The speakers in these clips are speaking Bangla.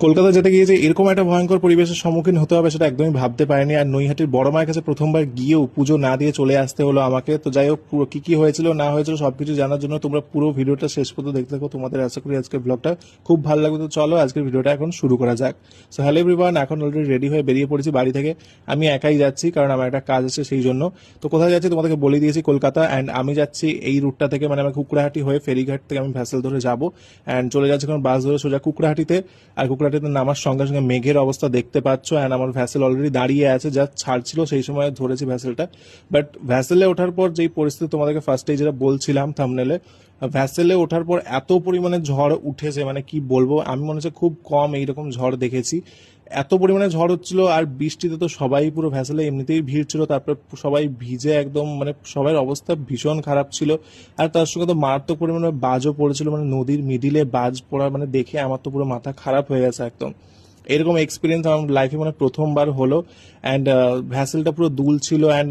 কলকাতা যেতে গিয়ে যে এরকম একটা ভয়ঙ্কর পরিবেশের সম্মুখীন হতে হবে সেটা একদমই ভাবতে পারিনি। আর নৈহাটির বড় মায়ের কাছে প্রথমবার গিয়েও পুজো না দিয়ে চলে আসতে হলো আমাকে। তো যাই হোক, পুরো কি কি হয়েছিল না হয়েছিল সবকিছু জানার জন্য তোমরা পুরো ভিডিওটা শেষ পর্যন্ত দেখতে থাকো। তোমাদের আশা করি আজকের ব্লগটা খুব ভালো লাগবে। তো চলো আজকের ভিডিওটা এখন শুরু করা যাক। সো হ্যালো এভরিওয়ান, এখন অলরেডি রেডি হয়ে বেরিয়ে পড়েছি বাড়ি থেকে। আমি একাই যাচ্ছি কারণ আমার একটা কাজ আছে সেই জন্য। তো কোথায় যাচ্ছি তোমাদেরকে বলে দিয়েছি, কলকাতা। অ্যান্ড আমি যাচ্ছি এই রুটটা থেকে, মানে আমি কুকড়াহাটি হয়ে ফেরিঘাট থেকে আমি ভ্যাসেল ধরে যাবো অ্যান্ড চলে যাচ্ছি কারণ বাস ধরে সোজা কুকড়াহাটিতে। আর কুকড়াহাটিতে নামার সঙ্গে সঙ্গে মেঘের অবস্থা দেখতে পাচ্ছ। অ্যান্ড আমার ভ্যাসেল অলরেডি দাঁড়িয়ে আছে, যা ছাড়ছিল সেই সময় ধরেছি ভ্যাসেলটা। বাট ভ্যাসেলে ওঠার পর যেই পরিস্থিতি তোমাদেরকে ফার্স্টে যেটা বলছিলাম থাম্বনেলে, ভ্যাসেলে ওঠার পর এত পরিমাণে ঝড় উঠেছে, মানে কি বলবো, আমি মনে হচ্ছে খুব কম এইরকম ঝড় দেখেছি। এত পরিমাণে ঝড় হচ্ছিল আর বৃষ্টিতে তো সবাই পুরো ভ্যাসেলে এমনিতেই ভিড় ছিল, তারপরে সবাই ভিজে একদম, মানে সবার অবস্থা ভীষণ খারাপ ছিল। আর তার সঙ্গে তো মারাত্মক পরিমাণে বাজও পড়েছিল, মানে নদীর মিডিলে বাজ পড়া মানে দেখে আমার তো পুরো মাথা খারাপ হয়ে গেছে একদম। এরকম এক্সপিরিয়েন্স আমার লাইফে মানে প্রথমবার হলো। অ্যান্ড ভ্যাসেলটা পুরো দুল ছিল। অ্যান্ড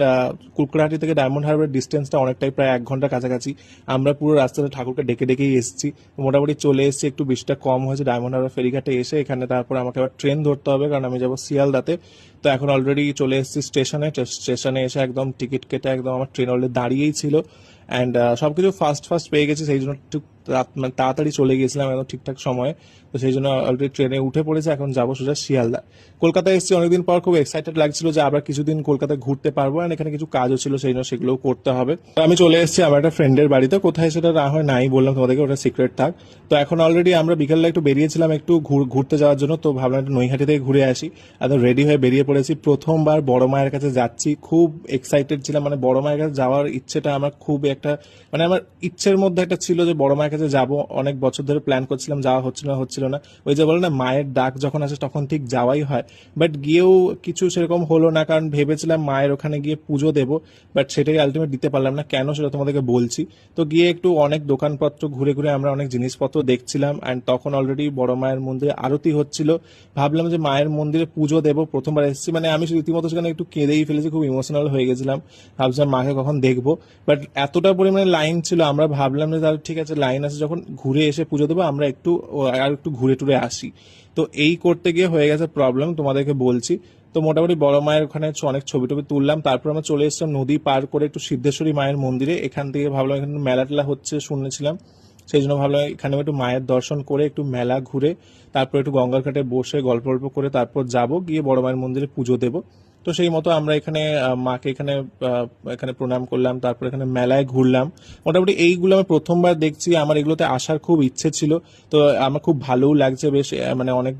কুকড়াহাটি থেকে ডায়মন্ড হারবার ডিস্টেন্সটা অনেকটাই, প্রায় 1 ঘন্টা কাছাকাছি। আমরা পুরো রাস্তাতে ঠাকুরকে ডেকে ডেকেই এসেছি। মোটামুটি চলে এসেছি, একটু বৃষ্টিটা কম হয়েছে ডায়মন্ড হারবার ফেরিঘাটে এসে। এখানে তারপর আমাকে আবার ট্রেন ধরতে হবে কারণ আমি যাবো শিয়ালদাতে। তো এখন অলরেডি চলে এসেছি স্টেশনে। স্টেশনে এসে একদম টিকিট কেটে একদম আমার ট্রেন অলরেডি দাঁড়িয়েই ছিল। অ্যান্ড সবকিছু ফাস্ট ফাস্ট পেয়ে গেছি, সেই জন্য একটু মানে তাড়াতাড়ি চলে গেছিলাম একদম ঠিকঠাক সময়ে। তো সেই জন্য অলরেডি ট্রেনে উঠে পড়েছে, এখন যাবো সোজা শিয়ালদা। কলকাতায় এসেছি অনেকদিন পর, খুব এক্সাইটেড লাগছিল যে আবার কিছুদিন কলকাতায় ঘুরতে পারবো। আর এখানে কিছু কাজও ছিল সেই জন্য সেগুলোও করতে হবে। তো আমি চলে এসেছি আমার একটা ফ্রেন্ডের বাড়িতে, কোথায় সেটা না হয় নাই বললাম তোমাদেরকে, ওটা সিক্রেট থাক। তো এখন অলরেডি আমরা বিকেলটা একটু বেরিয়েছিলাম একটু ঘুরতে যাওয়ার জন্য। তো ভাবলাম একটু নৈহাটি থেকে ঘুরে আসি। একদম রেডি হয়ে বেরিয়ে পড়েছি, প্রথমবার বড় মায়ের কাছে যাচ্ছি। খুব এক্সাইটেড ছিলাম, মানে বড় মায়ের কাছে যাওয়ার ইচ্ছেটা আমার খুব একটা, মানে আমার ইচ্ছের মধ্যে একটা ছিল যে বড় মায়ের কাছে যাব। অনেক বছর ধরে প্ল্যান করছিলাম, যাওয়া হচ্ছিল না। ওই যে বলে না, মায়ের ডাক যখন আসে তখন ঠিক যাওয়াই হয়। বাট গিয়েও কিছু সেরকম হলো না, কারণ ভেবেছিলাম মায়ের ওখানে গিয়ে পুজো দেবো। বাট সেটাই আলটিমেট দিতে পারলাম না, কেন সেটা তোমাদেরকে বলছি। তো গিয়ে একটু অনেক দোকানপত্র ঘুরে ঘুরে আমরা অনেক জিনিসপত্র দেখছিলাম। অ্যান্ড তখন অলরেডি বড় মায়ের মন্দিরে আরতি হচ্ছিল। ভাবলাম যে মায়ের মন্দিরে পুজো দেবো, প্রথমবার এসেছি, মানে আমি রীতিমতো সেখানে একটু কেঁদেই ফেলেছি, খুব ইমোশনাল হয়ে গেছিলাম। ভাবছিলাম মাকে কখন দেখবো। বাট এতটা পরিমাণে লাইন ছিল, আমরা ভাবলাম যে তাহলে ঠিক আছে, লাইন আছে যখন ঘুরে এসে পুজো দেবো, আমরা একটু আর একটু ঘুরে টুরে আসি। তো এই করতে গিয়ে হয়ে গেছে প্রবলেম, তোমাদেরকে বলছি। তো মোটামুটি বড় মায়ের ওখানে অনেক ছবি টবি তুললাম, তারপর আমরা চলে এসেছিলাম নদী পার করে একটু সিদ্ধেশ্বরী মায়ের মন্দিরে। এখান থেকে ভাবলাম এখানে মেলা টেলা হচ্ছে শুনেছিলাম, সেই জন্য ভাবলাম এখানে একটু মায়ের দর্শন করে একটু মেলা ঘুরে তারপর একটু গঙ্গার ঘাটে বসে গল্প গল্প করে তারপর যাব, গিয়ে বড় মায়ের মন্দিরে পুজো দেবো। তো সেই মতো আমরা এখানে মাকে এখানে এখানে প্রণাম করলাম, তারপর এখানে মেলায় ঘুরলাম। মোটামুটি এইগুলো আমি প্রথমবার দেখছি, আমার এগুলোতে আসার খুব ইচ্ছে ছিল। তো আমার খুব ভালোও লাগছে বেশ, মানে অনেক